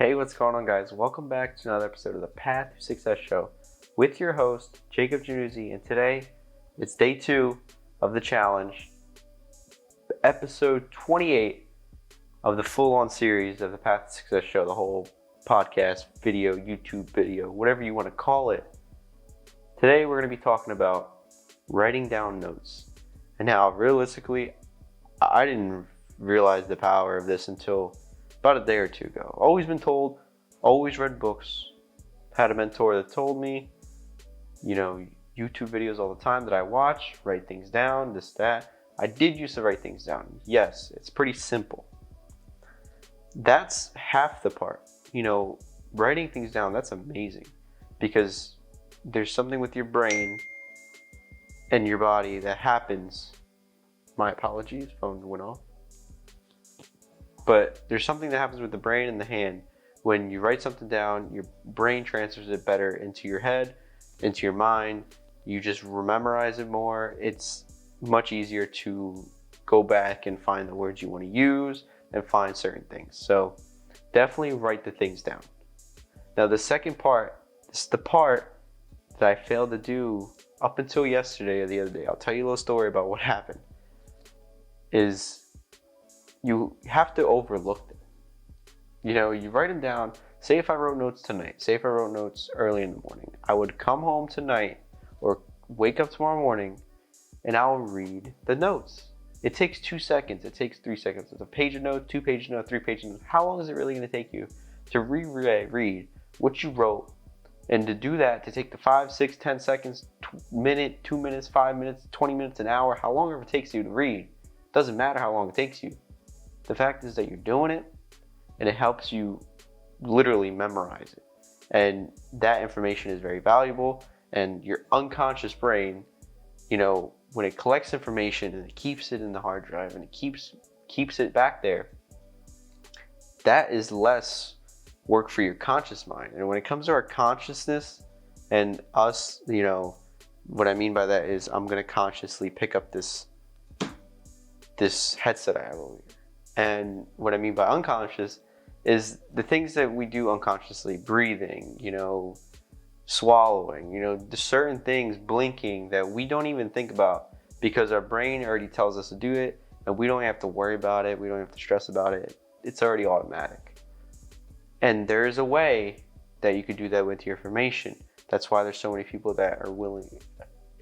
Hey, what's going on, guys? Welcome back to another episode of the Path to Success Show with your host, Jonuzi. And today, it's day 2 of the challenge, episode 28 of the full-on series of the Path to Success Show, the whole podcast, video, YouTube video, whatever you want to call it. Today, we're going to be talking about writing down notes. And now, realistically, I didn't realize the power of this until about a day or two ago. Always been told, always read books, had a mentor that told me, YouTube videos all the time that I watch, write things down, this, that. I did used to write things down. Yes, it's pretty simple. That's half the part. Writing things down, that's amazing because there's something with your brain and your body that happens. My apologies, phone went off. But there's something that happens with the brain and the hand. When you write something down, your brain transfers it better into your head, into your mind. You just memorize it more. It's much easier to go back and find the words you want to use and find certain things. So definitely write the things down. Now the second part, this is the part that I failed to do up until yesterday or the other day. I'll tell you a little story about what happened. Is you have to overlook them. You write them down. Say if I wrote notes tonight, say if I wrote notes early in the morning, I would come home tonight or wake up tomorrow morning and I will read the notes. It takes 2 seconds. It takes 3 seconds. It's a page of notes, 2 pages of notes, 3 pages of notes. How long is it really going to take you to reread what you wrote? And to do that, to take the 5, 6, 10 seconds, minute, 2 minutes, 5 minutes, 20 minutes, an hour, how long ever it takes you to read, doesn't matter how long it takes you. The fact is that you're doing it and it helps you literally memorize it. And that information is very valuable. And your unconscious brain, when it collects information and it keeps it in the hard drive and it keeps it back there, that is less work for your conscious mind. And when it comes to our consciousness and us, what I mean by that is I'm going to consciously pick up this headset I have over here. And what I mean by unconscious is the things that we do unconsciously, breathing, swallowing, the certain things, blinking that we don't even think about because our brain already tells us to do it and we don't have to worry about it. We don't have to stress about it. It's already automatic. And there's a way that you could do that with your information. That's why there's so many people that are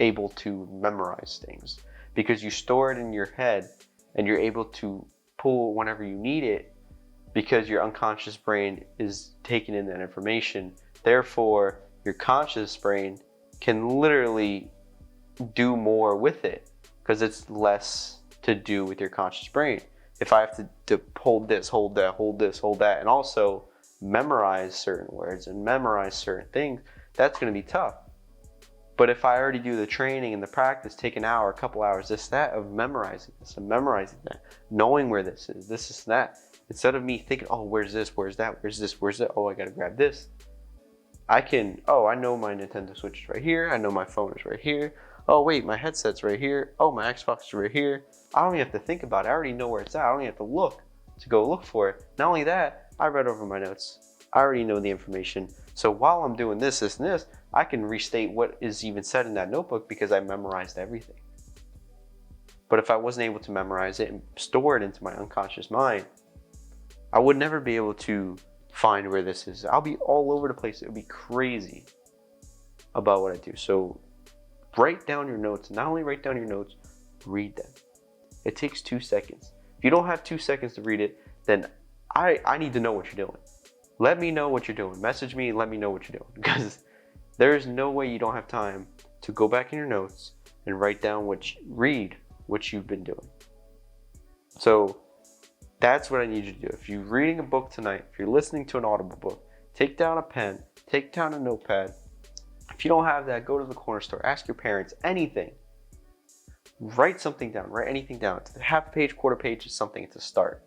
able to memorize things because you store it in your head and you're able to pull whenever you need it because your unconscious brain is taking in that information. Therefore, your conscious brain can literally do more with it because it's less to do with your conscious brain. If I have to hold this, hold that, hold this, hold that, and also memorize certain words and memorize certain things, that's going to be tough. But if I already do the training and the practice, take an hour, a couple hours, that of memorizing this and memorizing that, knowing where this is that, instead of me thinking, oh, where's this, where's that, where's this, where's that, oh, I gotta grab this. I know my Nintendo Switch is right here. I know my phone is right here. Oh, wait, my headset's right here. Oh, my Xbox is right here. I don't even have to think about it. I already know where it's at. I don't even have to go look for it. Not only that, I read over my notes. I already know the information. So while I'm doing this, and this, I can restate what is even said in that notebook because I memorized everything. But if I wasn't able to memorize it and store it into my unconscious mind, I would never be able to find where this is. I'll be all over the place. It would be crazy about what I do. So write down your notes. Not only write down your notes, read them. It takes 2 seconds. If you don't have 2 seconds to read it, then I need to know what you're doing. Let me know what you're doing. Message me and let me know what you're doing because there is no way you don't have time to go back in your notes and write down read what you've been doing. So that's what I need you to do. If you're reading a book tonight, if you're listening to an audible book, take down a pen, take down a notepad. If you don't have that, go to the corner store, ask your parents, anything. Write something down, write anything down. It's a half page, quarter page is something, it's a start.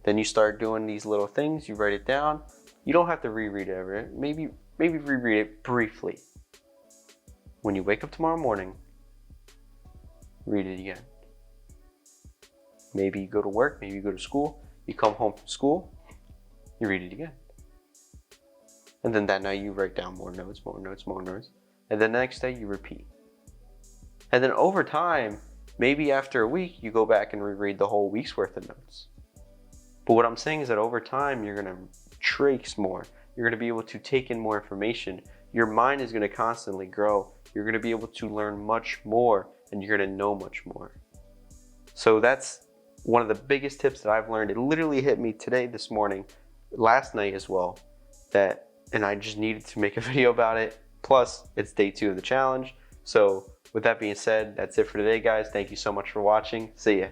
Then you start doing these little things, you write it down. You don't have to reread it ever. Maybe reread it briefly. When you wake up tomorrow morning, read it again. Maybe you go to work, maybe you go to school, you come home from school, You read it again. And then that night you write down more notes. And then the next day you repeat. And then over time, maybe after a week, you go back and reread the whole week's worth of notes. But what I'm saying is that over time, you're gonna trace more. You're gonna be able to take in more information. Your mind is gonna constantly grow. You're gonna be able to learn much more, and you're gonna know much more. So that's one of the biggest tips that I've learned. It literally hit me today, this morning, last night as well, and I just needed to make a video about it. Plus, it's day 2 of the challenge. So with that being said, that's it for today, guys. Thank you so much for watching. See ya.